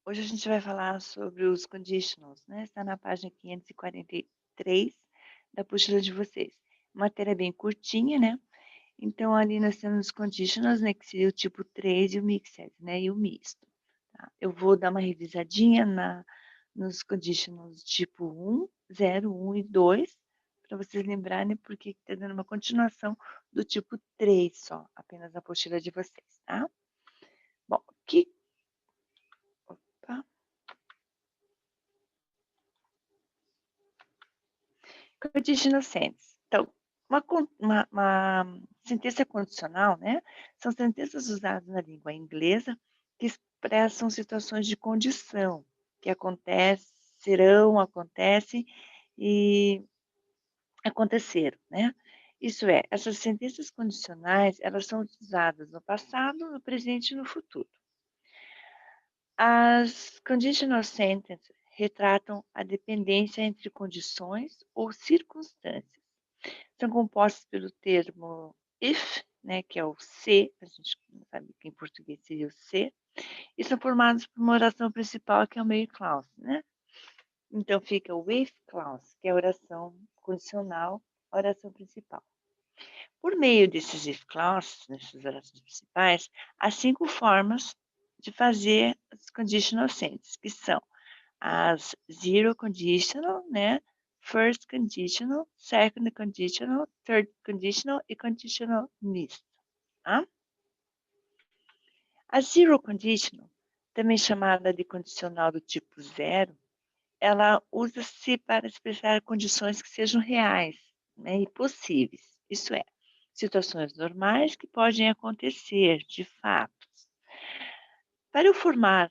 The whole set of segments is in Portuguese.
Hoje a gente vai falar sobre os conditionals, né? Está na página 543 da apostila de vocês. Matéria bem curtinha, né? Então, ali nós temos os conditionals, né? Que seria o tipo 3 e o mixed, né? E o misto. Tá? Eu vou dar uma revisadinha nos conditionals tipo 1, 0, 1 e 2, para vocês lembrarem porque está dando uma continuação do tipo 3 só, apenas na apostila de vocês, tá? Bom, Opa. Conditional sentences. Então, uma sentença condicional, né? São sentenças usadas na língua inglesa que expressam situações de condição que acontecerão, acontecem e aconteceram, né? Isso é, essas sentenças condicionais, elas são usadas no passado, no presente e no futuro. As conditional sentences retratam a dependência entre condições ou circunstâncias. São compostos pelo termo if, né, que é o se, a gente não sabe que em português seria o se, e são formados por uma oração principal, que é o main clause, né? Então fica o if clause, que é a oração condicional, a oração principal. Por meio desses if clauses, dessas orações principais, há 5 formas de fazer as conditional sentences, que são as zero conditional, né? First conditional, second conditional, third conditional e conditional misto. Tá? A zero conditional, também chamada de condicional do tipo zero, ela usa-se para expressar condições que sejam reais, né, e possíveis. Isso é, situações normais que podem acontecer, de fato. Para eu formar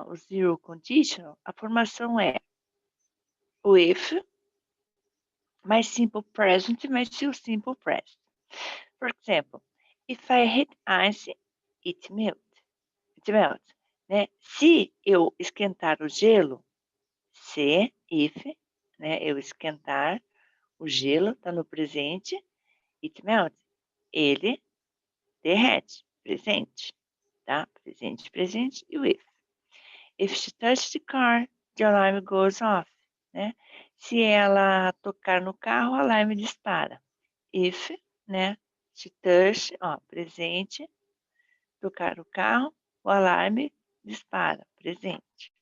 o zero conditional, a formação é o if, mais simple present, mais still simple present. For example, if I hit ice, it melts. It melts, né? Se eu esquentar o gelo, se, if, né? Eu esquentar o gelo, está no presente, it melts. Ele derrete, presente, tá? Presente, presente e o if. If she touches the car, the alarm goes off, né? Se ela tocar no carro, o alarme dispara. If, né? She touch, ó, presente, tocar o carro, o alarme dispara, presente.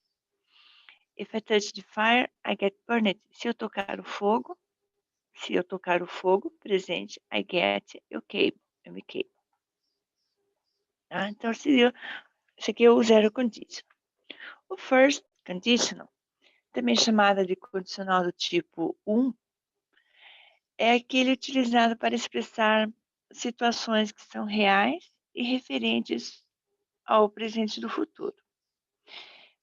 If I touch the fire, I get burned. Se eu tocar o fogo, presente, I get, eu queimo, eu me queimo. Tá? Então, esse aqui é o zero conditional. O first conditional, também chamada de condicional do tipo 1, é aquele utilizado para expressar situações que são reais e referentes ao presente do futuro.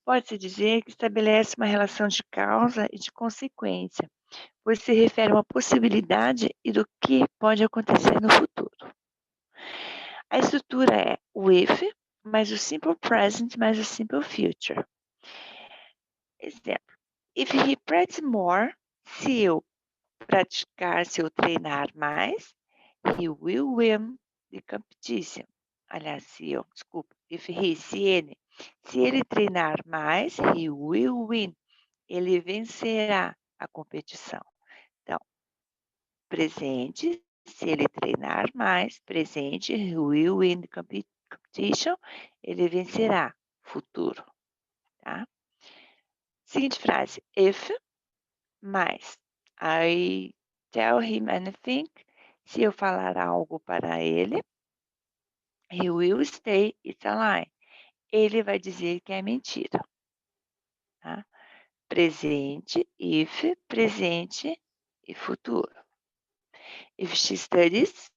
Pode-se dizer que estabelece uma relação de causa e de consequência, pois se refere a uma possibilidade e do que pode acontecer no futuro. A estrutura é o if, mais o simple present, mais o simple future. Exemplo, if he practices more, se eu praticar, se eu treinar mais, he will win the competition. Aliás, se ele treinar mais, he will win. Ele vencerá a competição. Então, presente, se ele treinar mais, presente, he will win the competition, ele vencerá. Futuro, tá? Seguinte frase, if mais I tell him anything, se eu falar algo para ele, he will say it's a lie. Ele vai dizer que é mentira. Tá? Presente, if, presente e futuro. If she studies,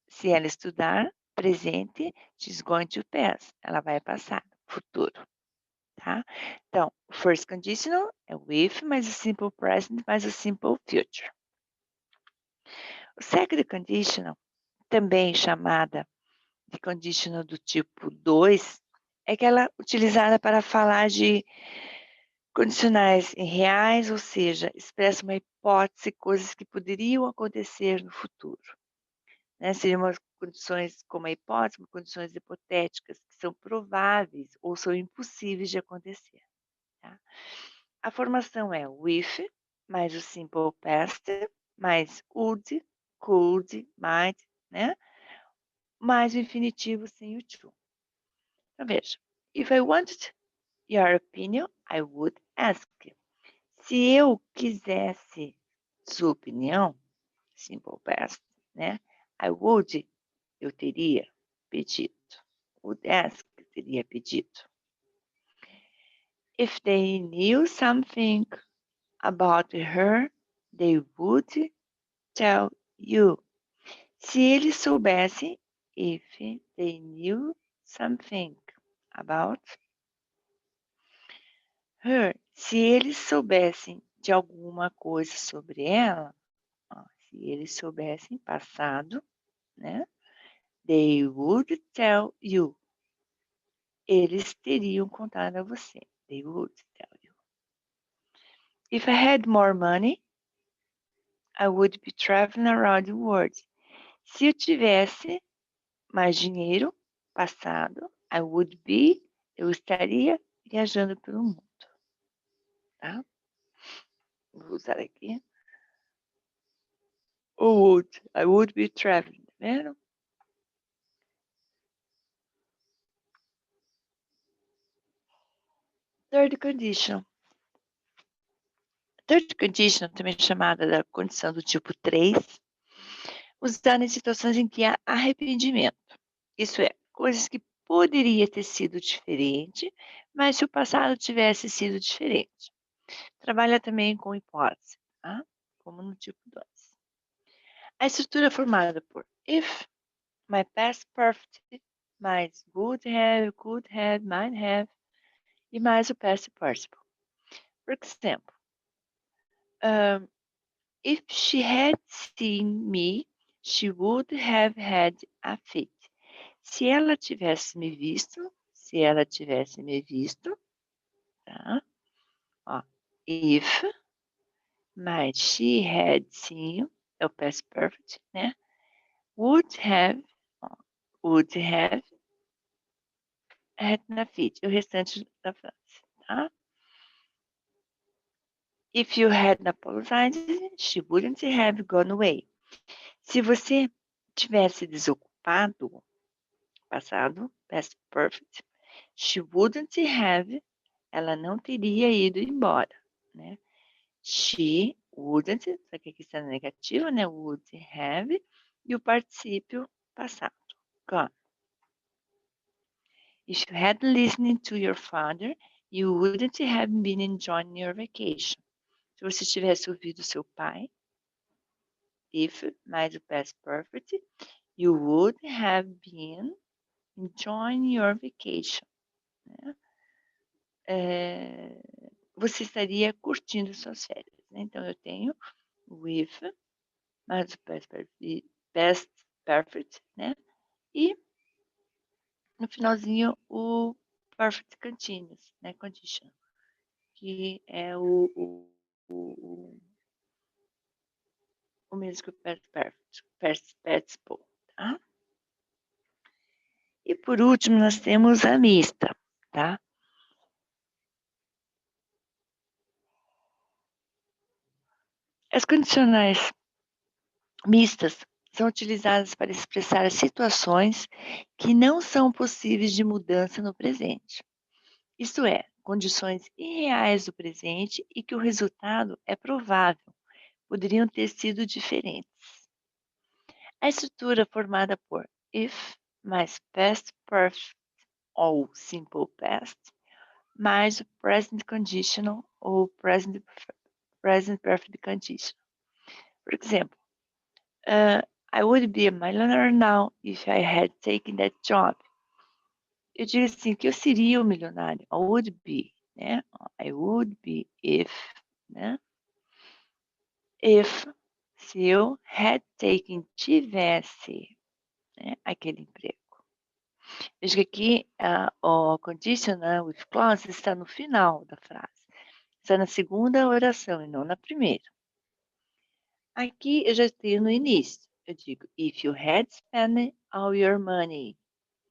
se ela estudar, presente, she's going to pass. Ela vai passar, futuro. Tá? Então, o first conditional é o if mais o simple present mais o simple future. O second conditional, também chamada de conditional do tipo 2, é aquela utilizada para falar de condicionais reais, ou seja, expressa uma hipótese, coisas que poderiam acontecer no futuro. né? Seriam umas condições como a hipótese, condições hipotéticas que são prováveis ou são impossíveis de acontecer. Tá? A formação é with, mais o simple past, mais would, could, might, né? Mais o infinitivo sem o to. Então, veja. If I wanted your opinion, I would ask. Se eu quisesse sua opinião, simple past, né? I would, eu teria pedido. Would ask, teria pedido. If they knew something about her, they would tell you. Se eles soubessem, if they knew something about her, se eles soubessem de alguma coisa sobre ela, ó, se eles soubessem passado, né? They would tell you. Eles teriam contado a você. They would tell you. If I had more money, I would be traveling around the world. Se eu tivesse mais dinheiro, passado, I would be, eu estaria viajando pelo mundo. Tá? Vou usar aqui. I would be traveling, tá vendo? Third condition. Third condition, também chamada da condição do tipo 3, usada em situações em que há arrependimento. Isso é, coisas que poderia ter sido diferente, mas se o passado tivesse sido diferente. Trabalha também com hipótese, tá? Como no tipo 2. A estrutura é formada por if, my past perfect, mais would have, could have, might have, e mais o past participle. For example, if she had seen me, she would have had a fit. Se ela tivesse me visto, tá? Ó, if, mas she had seen, é o past perfect, né? Would have, had na fit, o restante da frase, tá? If you hadn't apologized, she wouldn't have gone away. Se você tivesse desocupado, passado, past perfect, she wouldn't have, ela não teria ido embora, né? She wouldn't, só que aqui está na negativa, né? Would have, e o particípio passado, gone. If you had listened to your father, you wouldn't have been enjoying your vacation. Se você tivesse ouvido seu pai, if mais o past perfect, you would have been enjoying your vacation. Né? Você estaria curtindo suas férias. Né? Então, eu tenho with, mais o past perfect, né? E no finalzinho o perfect continuous, né? Condition, que é o mesmo que o past participle, tá? E por último, nós temos a mista, tá? As condicionais mistas são utilizadas para expressar situações que não são possíveis de mudança no presente. Isto é, condições irreais do presente e que o resultado é provável, poderiam ter sido diferentes. A estrutura formada por if mais past perfect ou simple past mais o present conditional ou present perfect condition. Por exemplo, I would be a millionaire now if I had taken that job. Eu digo assim, que eu seria um milionário. I would be, né? I would be if, né? If, se eu had taken, tivesse, né, aquele emprego. Veja que aqui o conditional with clause está no final da frase. Está na segunda oração e não na primeira. Aqui eu já tenho no início. eu digo, if you had spent all your money,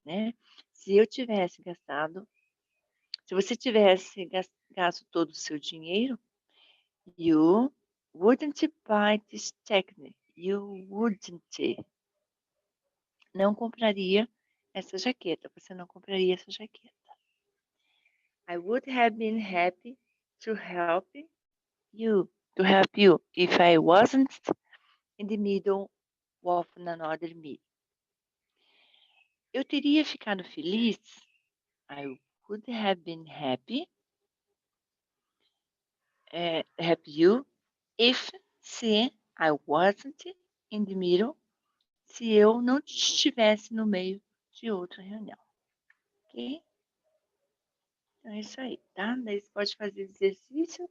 né? Se eu tivesse gastado, se você tivesse gasto todo o seu dinheiro, you wouldn't buy this technique. You wouldn't. Não compraria essa jaqueta. Você não compraria essa jaqueta. I would have been happy to help you. To help you if I wasn't in the middle of another meeting. Eu teria ficado feliz. I would have been happy. Help you if, se I wasn't in the middle, se eu não estivesse no meio de outra reunião. Ok? Então é isso aí, tá? Daí você pode fazer exercício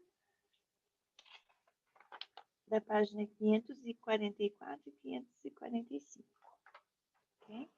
da página 544 e 545. Ok?